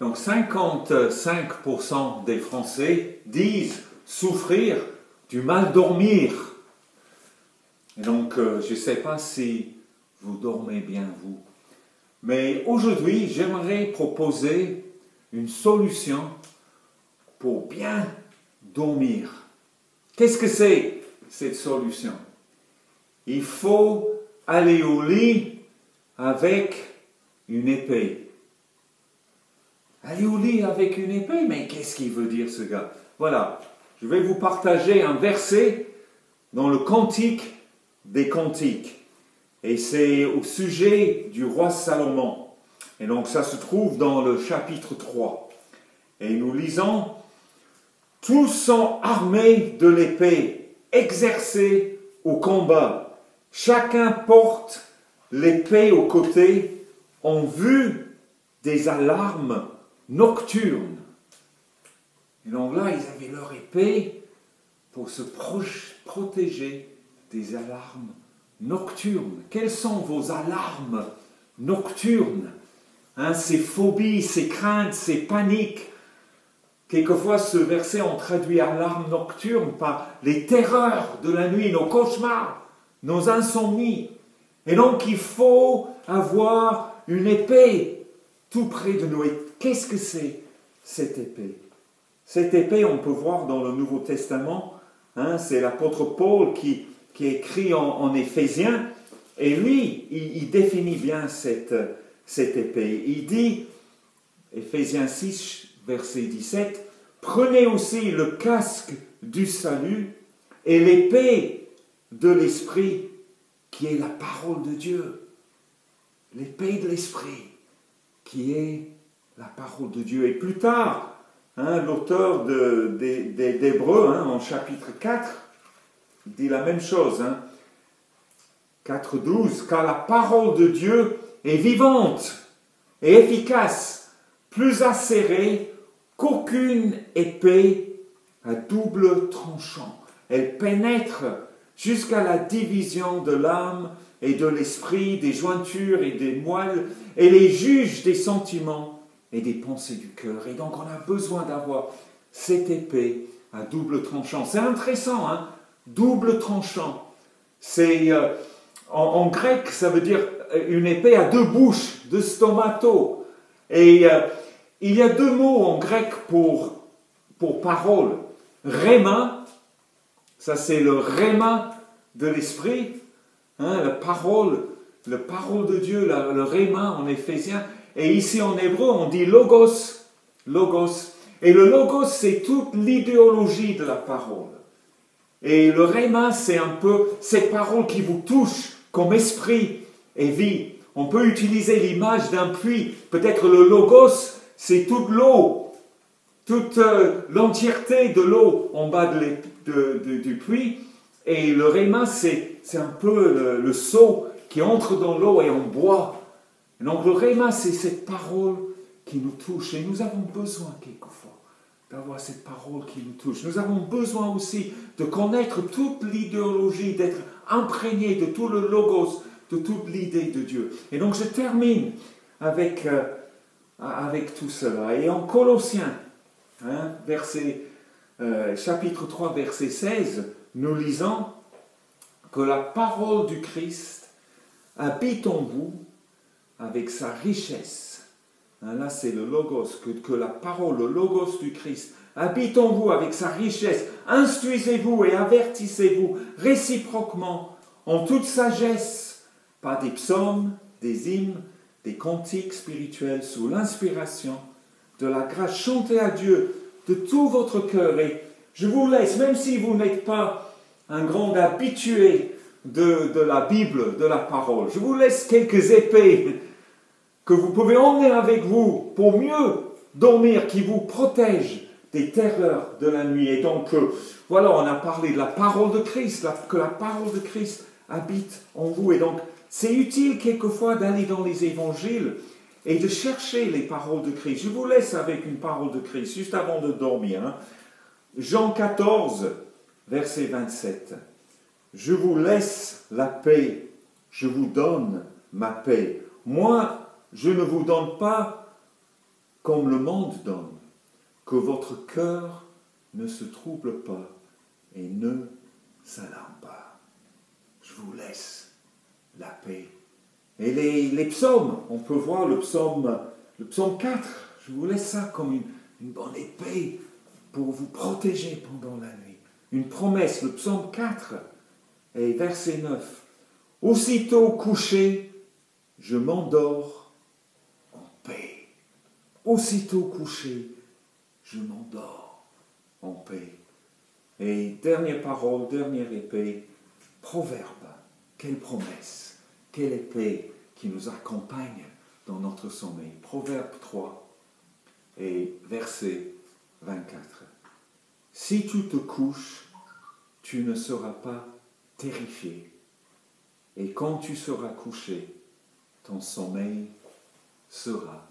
Donc 55% des Français disent souffrir du mal dormir. Et donc je ne sais pas si vous dormez bien vous. Mais aujourd'hui, j'aimerais proposer une solution pour bien dormir. Qu'est-ce que c'est cette solution? Il faut aller au lit avec une épée. Aller au lit avec une épée? Mais qu'est-ce qu'il veut dire ce gars? Voilà, je vais vous partager un verset dans le Cantique des Cantiques. Et c'est au sujet du roi Salomon. Et donc ça se trouve dans le chapitre 3. Et nous lisons « Tous sont armés de l'épée, exercés au combat. Chacun porte l'épée au côté en vue des alarmes nocturnes. » Et donc là, ils avaient leur épée pour se protéger des alarmes nocturnes. Quelles sont vos alarmes nocturnes? Ces phobies, ces craintes, ces paniques. Quelquefois, ce verset, on traduit alarme nocturne par les terreurs de la nuit, nos cauchemars, nos insomnies. Et donc, il faut avoir une épée tout près de nous. Et qu'est-ce que c'est, cette épée? Cette épée, on peut voir dans le Nouveau Testament, c'est l'apôtre Paul qui écrit en Éphésiens, et lui, il définit bien cette épée. Il dit, Éphésiens 6, verset 17, « Prenez aussi le casque du salut et l'épée de l'Esprit, qui est la parole de Dieu. » L'épée de l'Esprit, qui est la parole de Dieu. Et plus tard, l'auteur des Hébreux, en chapitre 4, dit la même chose. 4.12, « Car la parole de Dieu est vivante et efficace, plus acérée qu'aucune épée à double tranchant. Elle pénètre jusqu'à la division de l'âme et de l'esprit, des jointures et des moelles, et les juge des sentiments et des pensées du cœur. » Et donc on a besoin d'avoir cette épée à double tranchant. C'est intéressant, double tranchant. C'est, en grec, ça veut dire une épée à deux bouches, de stomato. Et il y a deux mots en grec pour parole. Rhéma, ça c'est le rhéma de l'esprit, la parole de Dieu, le rhéma en Éphésiens. Et ici en hébreu, on dit logos, logos. Et le logos, c'est toute l'idéologie de la parole. Et le rhéma, c'est un peu ces paroles qui vous touchent comme esprit et vie. On peut utiliser l'image d'un puits. Peut-être le logos, c'est toute l'eau, toute l'entièreté de l'eau en bas du puits. Et le rhéma, c'est un peu le seau qui entre dans l'eau et on boit. Et donc le rhéma, c'est cette parole qui nous touche. Et nous avons besoin quelquefois d'avoir cette parole qui nous touche. Nous avons besoin aussi de connaître toute l'idéologie, d'être imprégné de tout le logos, de toute l'idée de Dieu. Et donc je termine avec tout cela. Et en Colossiens, chapitre 3, verset 16, nous lisons que la parole du Christ habite en vous avec sa richesse. Là, c'est le logos, que la parole, le logos du Christ, habite en vous avec sa richesse. Instruisez-vous et avertissez-vous réciproquement en toute sagesse, par des psaumes, des hymnes, des cantiques spirituels sous l'inspiration de la grâce. Chantez à Dieu de tout votre cœur. Et je vous laisse, même si vous n'êtes pas un grand habitué de la Bible, de la parole, je vous laisse quelques épées que vous pouvez emmener avec vous pour mieux dormir, qui vous protègent des terreurs de la nuit. Et donc, voilà, on a parlé de la parole de Christ, que la parole de Christ habite en vous. Et donc, c'est utile quelquefois d'aller dans les évangiles et de chercher les paroles de Christ. Je vous laisse avec une parole de Christ, juste avant de dormir. Jean 14, verset 27. « Je vous laisse la paix, je vous donne ma paix. Moi, je ne vous donne pas comme le monde donne, que votre cœur ne se trouble pas et ne s'alarme pas. Je vous laisse la paix. Et les psaumes, on peut voir le psaume 4, je vous laisse ça comme une bonne épée pour vous protéger pendant la nuit. Une promesse, le psaume 4, et verset 9. Aussitôt couché, je m'endors en paix. Aussitôt couché, je m'endors en paix. Et dernière parole, dernière épée, proverbe. Quelle promesse, quelle épée qui nous accompagne dans notre sommeil. Proverbe 3 et verset 24. Si tu te couches, tu ne seras pas terrifié. Et quand tu seras couché, ton sommeil sera